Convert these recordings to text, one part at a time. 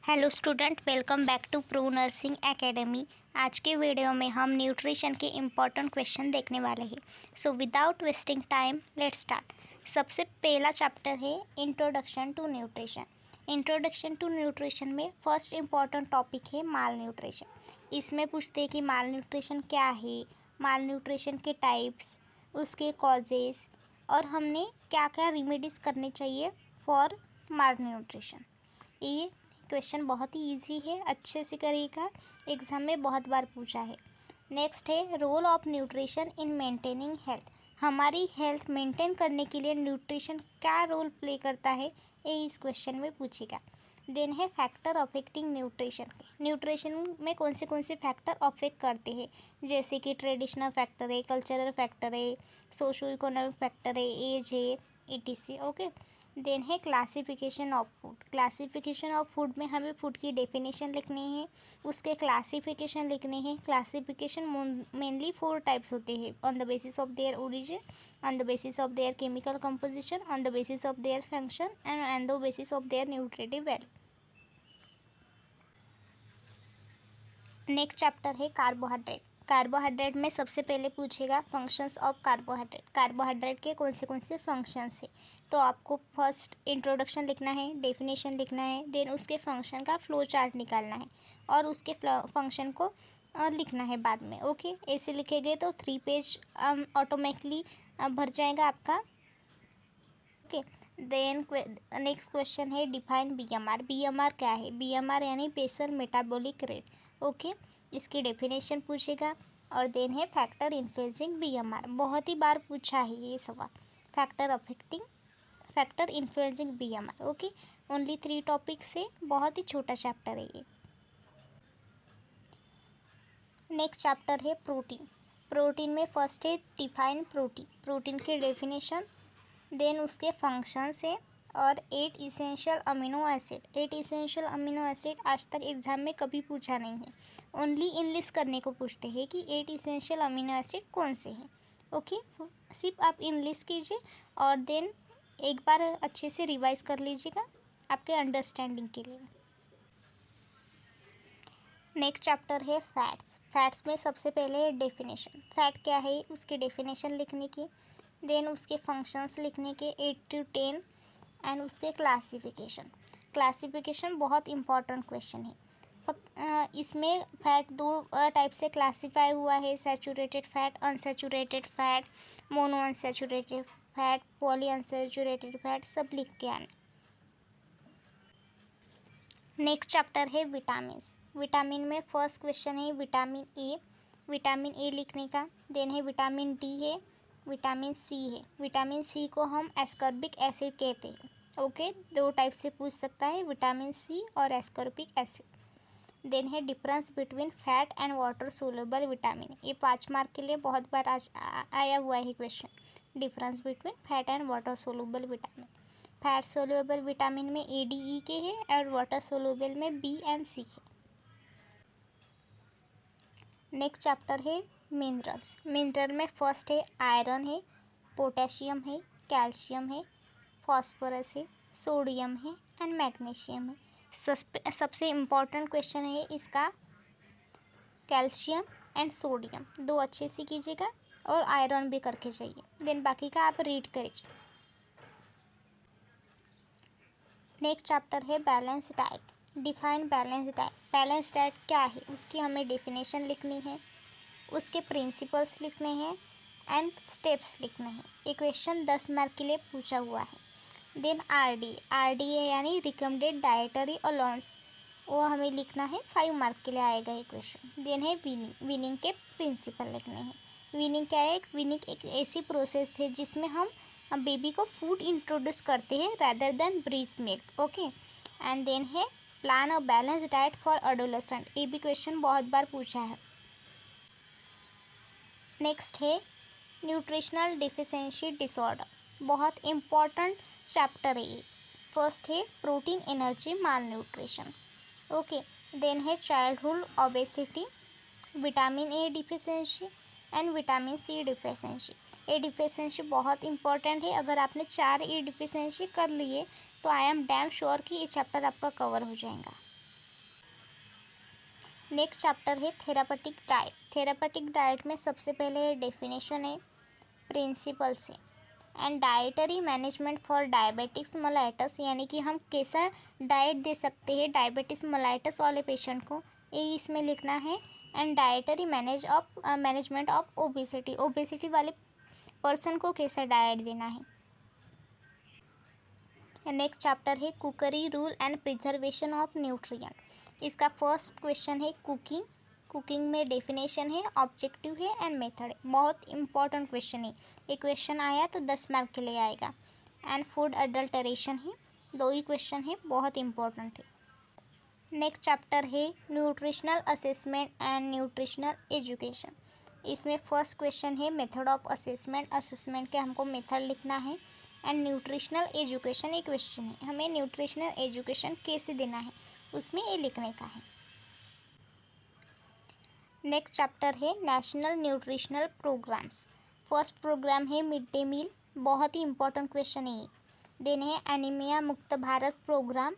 Hello student, welcome back to pro nursing academy. आज के video में हम न्यूट्रिशन के इम्पॉर्टेंट क्वेश्चन देखने वाले हैं। So without wasting time let's start. सबसे पहला चैप्टर है introduction to nutrition. Introduction to nutrition में फर्स्ट इम्पॉर्टेंट टॉपिक है माल न्यूट्रिशन। इसमें पूछते हैं कि माल न्यूट्रिशन क्या है, माल न्यूट्रिशन के टाइप्स, उसके कॉजेज़ और हमने क्या क्या रेमेडीज़ करने चाहिए फॉर माल न्यूट्रिशन। ये क्वेश्चन बहुत ही इजी है, अच्छे से करिएगा, एग्ज़ाम में बहुत बार पूछा है। नेक्स्ट है role of nutrition in maintaining health. हमारी हेल्थ मेंटेन करने के लिए न्यूट्रिशन क्या रोल प्ले करता है, ये इस क्वेश्चन में पूछेगा। देन है फैक्टर अफेक्टिंग न्यूट्रिशन। न्यूट्रिशन में कौन से फैक्टर अफेक्ट करते हैं, जैसे कि ट्रेडिशनल फैक्टर है, कल्चरल फैक्टर है, सोशो इकोनॉमिक फैक्टर है, एज है, etc। ओके। देन है classification of food. Classification of food में हमें फूड की डेफिनेशन लिखनी है, उसके क्लासिफिकेशन लिखने हैं। क्लासिफिकेशन मेनली 4 टाइप्स होते हैं, on the basis of their origin, on the basis of their chemical composition, on the basis of their function and on the basis of their nutritive value. Next chapter है carbohydrate. Carbohydrate में सबसे पहले पूछेगा functions of carbohydrate. Carbohydrate के कौन से functions है, तो आपको फर्स्ट इंट्रोडक्शन लिखना है, डेफिनेशन लिखना है, देन उसके फंक्शन का फ्लो चार्ट निकालना है और उसके फंक्शन को लिखना है बाद में। ओके, ऐसे लिखेंगे तो 3 पेज ऑटोमेटिकली भर जाएगा आपका। ओके। देन नेक्स्ट क्वेश्चन है डिफाइन बीएमआर। बीएमआर क्या है? बीएमआर यानी बेसल मेटाबॉलिक रेट। ओके, इसकी डेफिनेशन पूछेगा। और देन है फैक्टर इन्फ्लुएंसिंग बीएमआर। बहुत ही बार पूछा है ये सवाल, factor influencing BMR. Okay, only 3 topic से, बहुत ही छोटा चैप्टर है ये। नेक्स्ट चैप्टर है प्रोटीन। प्रोटीन में फर्स्ट है डिफाइन प्रोटीन। प्रोटीन की डेफिनेशन, देन उसके फंक्शंस है और 8 essential amino acid. 8 essential amino acid आज तक एग्जाम में कभी पूछा नहीं है, ओनली इनलिस्ट करने को पूछते हैं कि 8 इसेंशियल अमीनो एसिड कौन से हैं। ओके, सिर्फ आप इनलिस्ट कीजिए और देन एक बार अच्छे से रिवाइज कर लीजिएगा आपके अंडरस्टैंडिंग के लिए। नेक्स्ट चैप्टर है फैट्स। फैट्स में सबसे पहले है डेफिनेशन। फैट क्या है उसकी डेफिनेशन लिखने की, देन उसके फंक्शंस लिखने के 8 to 10 एंड उसके क्लासिफिकेशन। क्लासिफिकेशन बहुत इंपॉर्टेंट क्वेश्चन है। इसमें फैट 2 टाइप से क्लासीफाई हुआ है, saturated fat, unsaturated fat, mono unsaturated fat, poly unsaturated fat, सब लिख के आना। नेक्स्ट चैप्टर है विटामिन्स। विटामिन में फर्स्ट क्वेश्चन है विटामिन ए। विटामिन ए लिखने का। देन है विटामिन डी है, विटामिन सी है। विटामिन सी को हम एस्कॉर्बिक एसिड कहते हैं। ओके, 2 टाइप से पूछ सकता है, विटामिन सी और एस्कॉर्बिक एसिड। देन है difference between fat and water soluble vitamin. ये 5 मार्क के लिए बहुत बार आज आया हुआ है question. Difference between fat and water soluble vitamin. Fat soluble vitamin में ए डी ई के है और वाटर सोल्यूबल में बी एंड सी है। नेक्स्ट चैप्टर है मिनरल्स। मिनरल में फर्स्ट है आयरन है, पोटेशियम है, कैल्शियम है, फॉस्फोरस है, सोडियम है एंड मैग्नीशियम है। सबसे इम्पॉर्टेंट क्वेश्चन है इसका कैल्शियम एंड सोडियम, 2 अच्छे से कीजिएगा और आयरन भी करके चाहिए, देन बाकी का आप रीड करिए। नेक्स्ट चैप्टर है balance diet. Define balance diet. Balance diet क्या है उसकी हमें डेफिनेशन लिखनी है, उसके प्रिंसिपल्स लिखने हैं एंड स्टेप्स लिखने हैं। ये क्वेश्चन 10 मार्क के लिए पूछा हुआ है। देन आर डी है यानी रिकमेंडेड डाइटरी अलाउंस, वो हमें लिखना है, 5 मार्क के लिए आएगा ये क्वेश्चन। देन है वीनिंग। वीनिंग के प्रिंसिपल लिखने हैं। वीनिंग क्या है? वीनिंग एक ऐसी प्रोसेस है जिसमें हम बेबी को फूड इंट्रोड्यूस करते हैं rather than breast milk. Okay, and then है plan a balance diet for adolescent. ये भी क्वेश्चन बहुत बार पूछा है। नेक्स्ट है न्यूट्रिशनल डिफिशिएंसी डिसऑर्डर, बहुत इम्पॉर्टेंट चैप्टर है ये। फर्स्ट है protein energy mal nutrition. Okay, then है childhood obesity, vitamin A deficiency and vitamin C deficiency. A deficiency बहुत इंपॉर्टेंट है, अगर आपने 4 ए डिफिशिएंसी कर लिए तो आई एम डैम श्योर कि ये चैप्टर आपका कवर हो जाएगा। नेक्स्ट चैप्टर है थेरापेटिक डाइट। थेरापेटिक डाइट में सबसे पहले डेफिनेशन है, प्रिंसिपल्स है and dietary management for diabetics mellitus, यानी कि हम कैसा डाइट दे सकते हैं डायबिटिस मेलाइटस वाले पेशेंट को, ये इसमें लिखना है। And dietary management of obesity, obesity वाले पर्सन को कैसा डाइट देना है। नेक्स्ट चैप्टर है cookery rule and preservation of nutrient. इसका फर्स्ट क्वेश्चन है कुकिंग। कुकिंग में डेफिनेशन है, ऑब्जेक्टिव है एंड मेथड है। बहुत इंपॉर्टेंट क्वेश्चन है, ये क्वेश्चन आया तो 10 मार्क के लिए आएगा। एंड फूड अडल्टरेशन है, 2 ही क्वेश्चन है, बहुत इंपॉर्टेंट है। नेक्स्ट चैप्टर है nutritional assessment and nutritional education. इसमें फर्स्ट क्वेश्चन है मेथड ऑफ असेसमेंट, असेसमेंट के हमको मेथड लिखना है। एंड न्यूट्रिशनल एजुकेशन एक क्वेश्चन है, हमें न्यूट्रिशनल एजुकेशन कैसे देना है उसमें ये लिखने का है। नेक्स्ट चैप्टर है national nutritional programmes. First programme है मिड डे मील, बहुत ही इंपॉर्टेंट क्वेश्चन है ये। देन है एनीमिया मुक्त Bharat programme,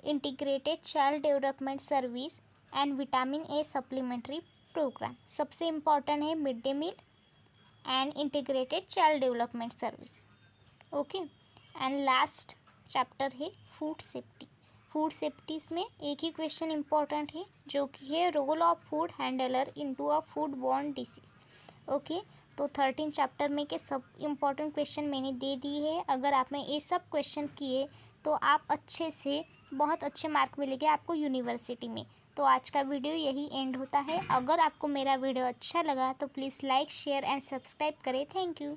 integrated child development service and vitamin A supplementary programme. सबसे इम्पॉर्टेंट है mid day meal and integrated child development service. Okay, and last chapter है फूड सेफ्टी। फूड सेफ्टीज में एक ही क्वेश्चन इंपॉर्टेंट है जो कि है role of food handler into a food borne disease. Okay, तो 13 चैप्टर में के सब इम्पॉर्टेंट क्वेश्चन मैंने दे दी है। अगर आपने ये सब क्वेश्चन किए तो आप अच्छे से बहुत अच्छे मार्क मिलेंगे आपको यूनिवर्सिटी में। तो आज का वीडियो यही एंड होता है। अगर आपको मेरा वीडियो अच्छा लगा तो please like share and subscribe करें। Thank you.